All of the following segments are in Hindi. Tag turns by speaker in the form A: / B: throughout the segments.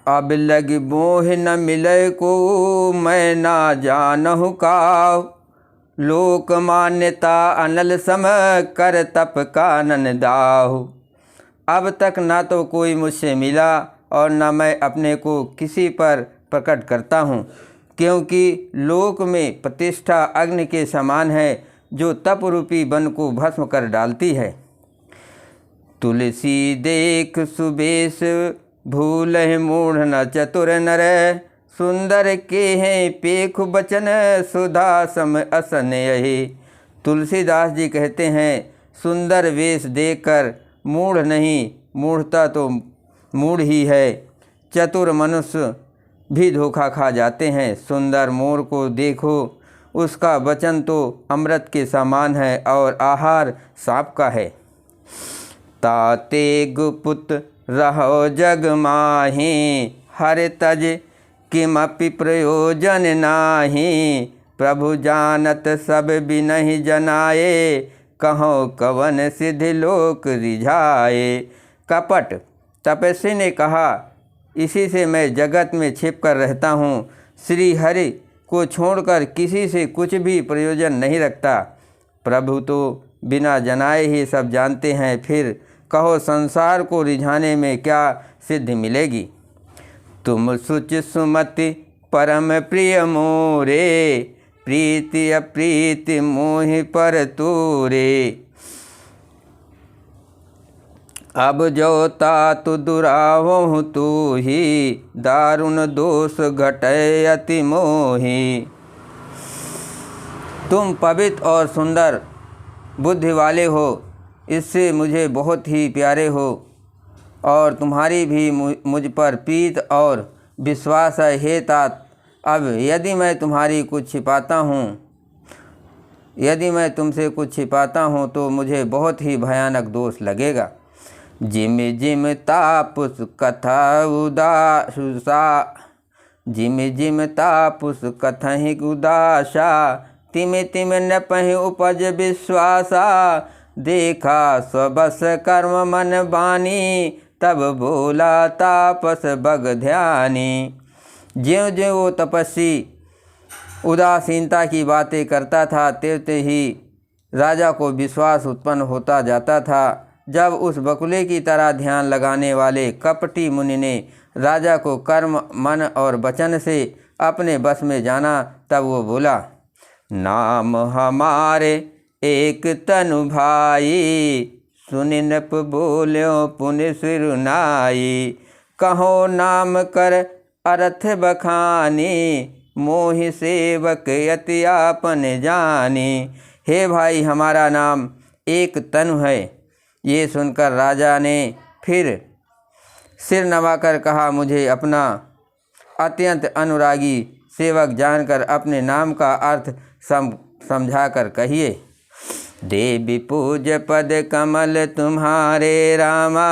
A: अब लगी मोह न मिले को मैं ना जानहु काव। लोक मान्यता अनल सम कर तप कानन दाहु। अब तक ना तो कोई मुझसे मिला और न मैं अपने को किसी पर प्रकट करता हूँ, क्योंकि लोक में प्रतिष्ठा अग्नि के समान है जो तप रूपी वन को भस्म कर डालती है। तुलसी देख सुबेश भूलहि मूढ़ न चतुर नर। सुंदर के हैं पेख बचन सुधा सम असन यही। तुलसीदास जी कहते हैं, सुंदर वेश देखकर मूढ़ नहीं, मूढ़ता तो मूढ़ ही है। चतुर मनुष्य भी धोखा खा जाते हैं। सुंदर मोर को देखो, उसका वचन तो अमृत के समान है और आहार सांप का है। ताते गुपुत रहो जग माही हर तज किमपि प्रयोजन नाही। प्रभु जानत सब बिनहि जनाए कहो कवन सिद्धि लोक रिझाए। कपट तपस्वी ने कहा, इसी से मैं जगत में छिप कर रहता हूँ। श्री हरि को छोड़कर किसी से कुछ भी प्रयोजन नहीं रखता। प्रभु तो बिना जनाए ही सब जानते हैं, फिर कहो संसार को रिझाने में क्या सिद्धि मिलेगी। तुम सुच सुमति परम प्रिय मोरे प्रीति अप्रीति मोहि पर तूरे। अब जो तातु दुरावहु तू ही दारुण दोष घटय अति मोही। तुम पवित्र और सुंदर बुद्धि वाले हो, इससे मुझे बहुत ही प्यारे हो और तुम्हारी भी मुझ पर प्रीत और विश्वास है। हे तात, अब यदि मैं तुम्हारी कुछ छिपाता हूँ, यदि मैं तुमसे कुछ छिपाता हूँ तो मुझे बहुत ही भयानक दोष लगेगा। जिम जिम तापुस कथा उदासा, जिम जिम तापुस कथहि उदासा। तिम तिम न पहि उपज विश्वासा, देखा स्वबस कर्म मन बानी। तब बोला तापस बग ध्यानी। ज्यों ज्यों वो तपस्वी उदासीनता की बातें करता था, त्यों ही राजा को विश्वास उत्पन्न होता जाता था। जब उस बकुले की तरह ध्यान लगाने वाले कपटी मुनि ने राजा को कर्म मन और वचन से अपने बस में जाना, तब वो बोला, नाम हमारे एक तनु भाई। सुनि नृप बोल्यो पुनि सिरुनाई। कहो नाम कर अर्थ बखानी, मोहि सेवक यति आपन जानी। हे भाई, हमारा नाम एक तनु है। ये सुनकर राजा ने फिर सिर नवाकर कहा, मुझे अपना अत्यंत अनुरागी सेवक जानकर अपने नाम का अर्थ समझाकर कहिए। देवी पूज पद कमल तुम्हारे रामा।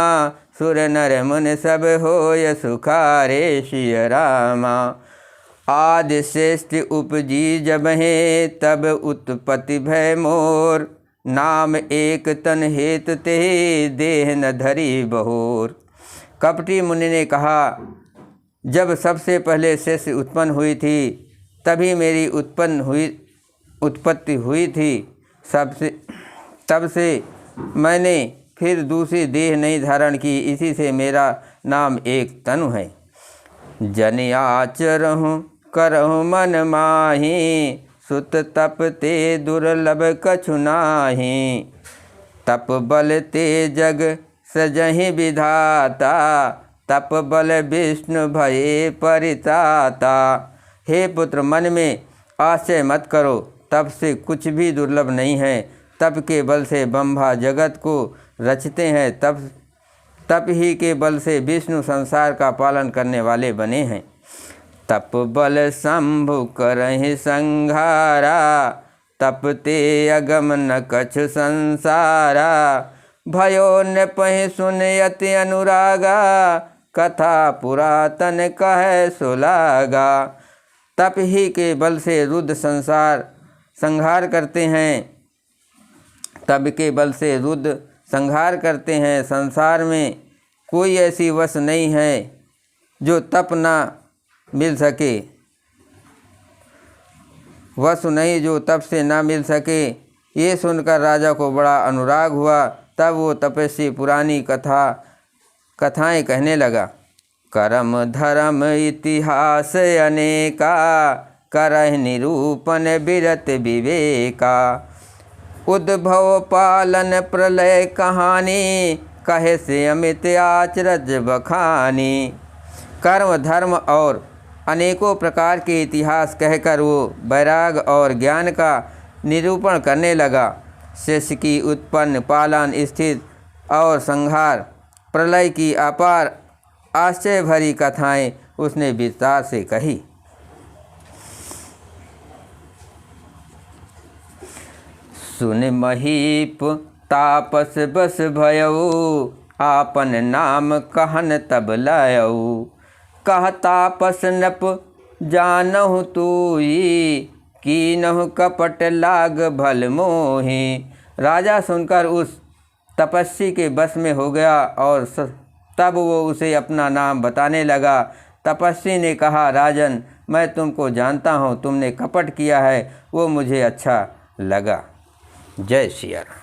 A: सुर नर मुन सब होय सुखारे सिय रामा। आदि श्रेष्ठ उपजी जब है तब उत्पत्ति भय मोर। नाम एक तन हेत ते देह न धरी बहोर। कपटी मुनि ने कहा, जब सबसे पहले सृष्टि उत्पन्न हुई थी तभी मेरी उत्पत्ति हुई थी। तब से मैंने फिर दूसरी देह नहीं धारण की, इसी से मेरा नाम एक तनु है। जन आचरहु करहु मन माही। सुत तप ते दुर्लभ कछु नाही। तप बल ते जग सजहि विधाता। तप बल विष्णु भये परिताता। हे पुत्र, मन में आश्चर्य मत करो, तप से कुछ भी दुर्लभ नहीं है। तप के बल से ब्रह्मा जगत को रचते हैं, तप ही के बल से विष्णु संसार का पालन करने वाले बने हैं। तप बल शंभु करहि संहारा। तप ते अगम न कछु संसारा। भयो न पहि सुन यति अनुरागा। कथा पुरातन कहे सुलागा। तप ही के बल से रुद्र संहार करते हैं। तप के बल से रुद्र संहार करते हैं। संसार में कोई ऐसी वस्तु नहीं है जो तप न मिल सके, वसु नहीं जो तप से न मिल सके। ये सुनकर राजा को बड़ा अनुराग हुआ। तब वो तपस्वी पुरानी कथाएं कहने लगा। कर्म धर्म इतिहास अनेका, करहि निरूपण बिरत विवेका। उद्भव पालन प्रलय कहानी, कहे से अमित आचरज बखानी। कर्म धर्म और अनेकों प्रकार के इतिहास कहकर वो वैराग और ज्ञान का निरूपण करने लगा। शिष्य की उत्पन्न, पालन, स्थित और संहार, प्रलय की अपार आश्चर्य भरी कथाएं उसने विस्तार से कही। सुन महीप तापस बस भयऊ, आपन नाम कहन तब लयऊ। कह तापस नप जानहु तूई, कीनहु कपट लाग भल मोहि। राजा सुनकर उस तपस्वी के बस में हो गया और तब वो उसे अपना नाम बताने लगा। तपस्वी ने कहा, राजन, मैं तुमको जानता हूँ, तुमने कपट किया है, वो मुझे अच्छा लगा। जय सिया राम।